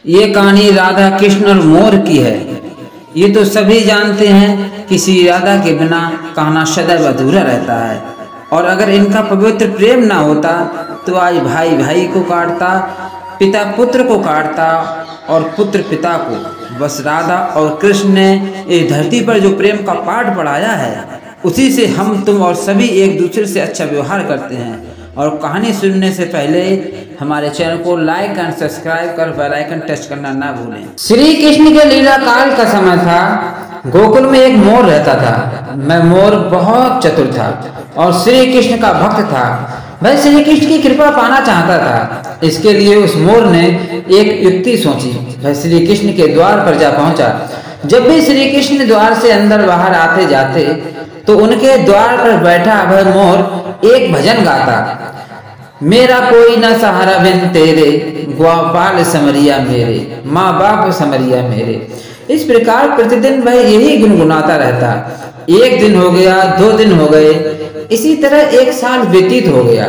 ये कहानी राधा कृष्ण और मोर की है। ये तो सभी जानते हैं कि श्री राधा के बिना कहना सदैव अधूरा रहता है, और अगर इनका पवित्र प्रेम ना होता तो आज भाई भाई को काटता, पिता पुत्र को काटता और पुत्र पिता को। बस राधा और कृष्ण ने इस धरती पर जो प्रेम का पाठ पढ़ाया है, उसी से हम तुम और सभी एक दूसरे से अच्छा व्यवहार करते हैं। और कहानी सुनने से पहले हमारे चैनल को लाइक एंड सब्सक्राइब कर बेल आइकन टच करना ना भूलें। श्री कृष्ण के लीला काल का समय था। गोकुल में एक मोर रहता था। मैं मोर बहुत चतुर था और श्री कृष्ण का भक्त था। वह श्री कृष्ण की कृपा पाना चाहता था। इसके लिए उस मोर ने एक युक्ति सोची। वह श्री कृष्ण के द्वार पर जा पहुंचा। जब भी श्री कृष्ण द्वार से अंदर बाहर आते जाते तो उनके द्वार पर बैठा वह मोर एक भजन गाता। मेरा कोई न सहारा बिन तेरे, ग्वापाल समरिया मेरे, माँ बाप समरिया मेरे। इस प्रकार प्रतिदिन वह यही गुनगुनाता रहता। एक दिन हो गया, 2 दिन हो गए, इसी तरह 1 साल व्यतीत हो गया,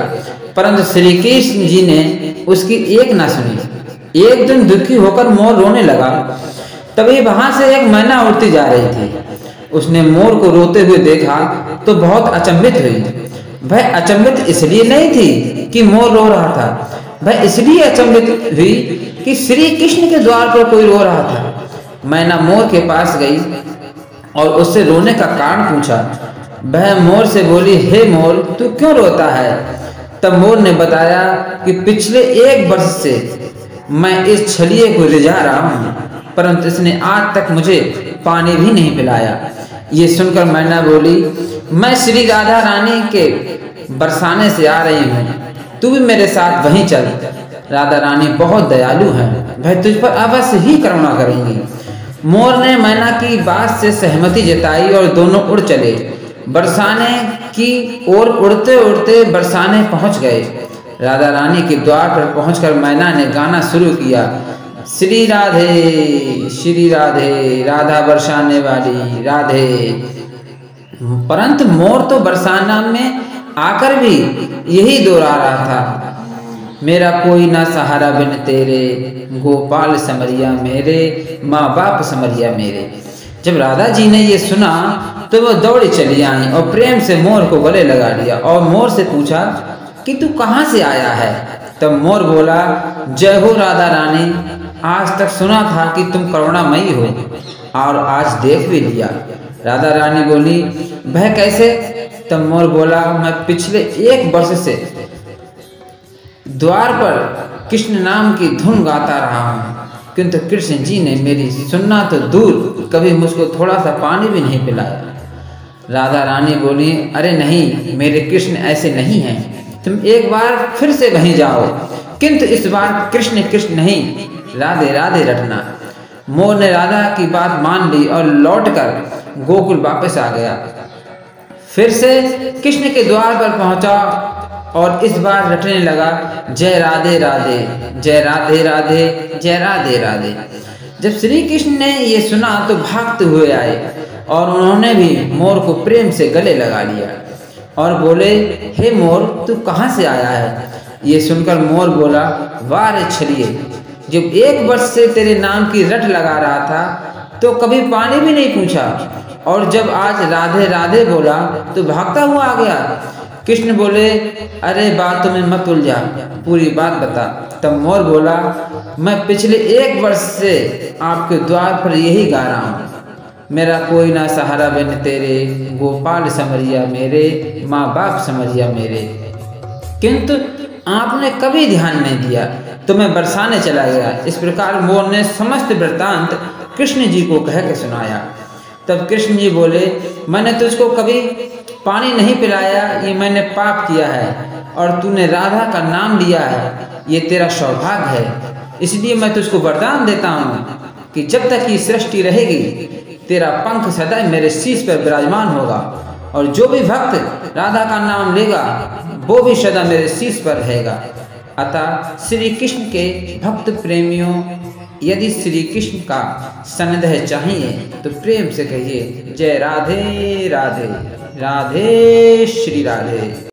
परंतु श्री कृष्ण जी ने उसकी एक ना सुनी। एक दिन दुखी होकर मोर रोने लगा। तभी वहां से एक मैना उड़ती जा रही थी। उसने मोर को रोते हुए देखा तो बहुत अचंभित हुई। वह अचंभित इसलिए नहीं थी कि मोर रो रहा था, वह इसलिए अचंभित हुई कि श्री कृष्ण के द्वार पर कोई रो रहा था। मैना मोर के पास गई और उससे रोने का कारण पूछा। वह मोर से बोली, हे मोर, तू क्यों रोता है? तब मोर ने बताया कि पिछले 1 वर्ष से मैं इस छलिए को रिझा रहा हूँ, परंतु इसने आज तक मुझे पानी भी नहीं पिलाया। ये सुनकर मैना बोली, मैं श्री राधा रानी के बरसाने से आ रही हूँ, तू भी मेरे साथ वहीं चल। राधा रानी बहुत दयालु हैं, वह तुझ पर अवश्य ही करुणा करेंगी। मोर ने मैना की बात से सहमति जताई और दोनों उड़ चले। बरसाने की ओर उड़ते उड़ते बरसाने पहुंच गए। राधा रानी के द्वार पर पहुंचकर मैना ने गाना शुरू किया, श्री राधे राधा बरसाने वाली राधे। परंतु मोर तो बरसाना में आकर भी यही दोहरा रहा था, मेरा कोई ना सहारा बिन तेरे, गोपाल समरिया मेरे, माँ बाप समरिया मेरे। जब राधा जी ने ये सुना तो वह दौड़ी चली आई और प्रेम से मोर को गले लगा लिया और मोर से पूछा कि तू कहाँ से आया है? तब मोर बोला, जय हो राधा रानी, आज तक सुना था कि तुम करुणामयी हो और आज देख भी लिया। राधा रानी बोली, वह कैसे? तब मोर बोला, मैं पिछले 1 वर्ष से द्वार पर कृष्ण नाम की धुन गाता रहा हूँ, किंतु कृष्ण जी ने मेरी सुनना तो दूर, कभी मुझको थोड़ा सा पानी भी नहीं पिलाया। राधा रानी बोली, अरे नहीं, मेरे कृष्ण ऐसे नहीं हैं, तुम एक बार फिर से वहीं जाओ, किंतु इस बार कृष्ण कृष्ण नहीं, राधे राधे रटना। मोर ने राधा की बात मान ली और लौटकर गोकुल वापस आ गया। फिर से कृष्ण के द्वार पर पहुंचा और इस बार रटने लगा, जय राधे राधे, जय राधे राधे, जय राधे राधे। जब श्री कृष्ण ने ये सुना तो भागते हुए आए और उन्होंने भी मोर को प्रेम से गले लगा लिया और बोले, हे मोर, तू कहाँ से आया है? ये सुनकर मोर बोला, वाह रे छलिए, जब 1 वर्ष से तेरे नाम की रट लगा रहा था तो कभी पानी भी नहीं पूछा, और जब आज राधे राधे बोला तो भागता हुआ आ गया। कृष्ण बोले, अरे बातों में मत उलझा, पूरी बात बता। तब मोर बोला, मैं पिछले 1 वर्ष से आपके द्वार पर यही गा रहा हूँ, मेरा कोई ना सहारा बिन तेरे, गोपाल समरिया मेरे, माँ बाप समरिया मेरे। किंतु आपने कभी ध्यान नहीं दिया तो मैं बरसाने चला गया। इस प्रकार मोर ने समस्त वृत्तांत कृष्ण जी को कह के सुनाया। तब कृष्ण जी बोले, मैंने तुझको कभी पानी नहीं पिलाया, ये मैंने पाप किया है, और तूने राधा का नाम लिया है, ये तेरा सौभाग्य है। इसलिए मैं तुझको वरदान देता हूँ कि जब तक ये सृष्टि रहेगी तेरा पंख सदा मेरे शीश पर विराजमान होगा, और जो भी भक्त राधा का नाम लेगा वो भी सदा मेरे शीश पर रहेगा। अतः श्री कृष्ण के भक्त प्रेमियों, यदि श्री कृष्ण का सानिध्य चाहिए तो प्रेम से कहिए, जय राधे राधे, राधे श्री राधे।